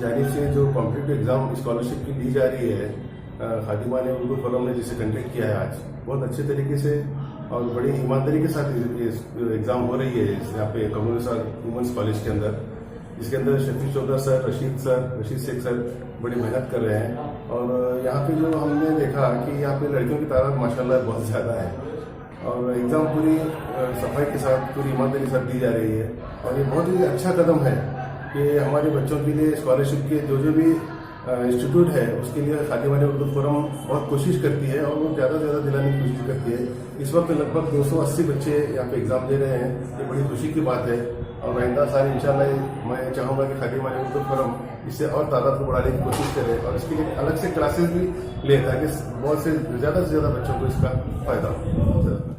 जानिब से जो कॉम्पिटिटिव एग्जाम स्कॉलरशिप की दी जा रही है, खादिमा ने उर्दू फोरम ने जिसे कंडक्ट किया है आज, बहुत अच्छे तरीके से और बड़ी ईमानदारी के साथ एग्जाम हो रही है यहाँ पे कम्युनिस्ट वुमेंस कॉलेज के अंदर, जिसके अंदर शफी चौधरी सर, रशीद शेख सर बड़ी मेहनत कर रहे हैं। और यहाँ पे जो हमने देखा कि यहाँ पे लड़कियों की तादाद माशाल्लाह बहुत ज़्यादा है और एग्ज़ाम पूरी सफाई के साथ, पूरी ईमानदारी के साथ दी जा रही है। और ये बहुत ही अच्छा कदम है कि हमारे बच्चों के लिए स्कॉलरशिप के जो भी इंस्टीट्यूट है उसके लिए खादिमा उर्दू फोरम बहुत कोशिश करती है और वो ज़्यादा से ज़्यादा दिलाने की कोशिश करती है। इस वक्त लगभग 280 बच्चे यहाँ पे एग्ज़ाम दे रहे हैं, ये बड़ी खुशी की बात है। और आइंदा साल इंशाल्लाह मैं चाहूँगा कि खादिमा उर्दू फोरम इससे और तादाद को बढ़ाने की कोशिश करे और इसके लिए अलग से क्लासेस भी ले, ताकि बहुत से ज़्यादा बच्चों को इसका फ़ायदा हो।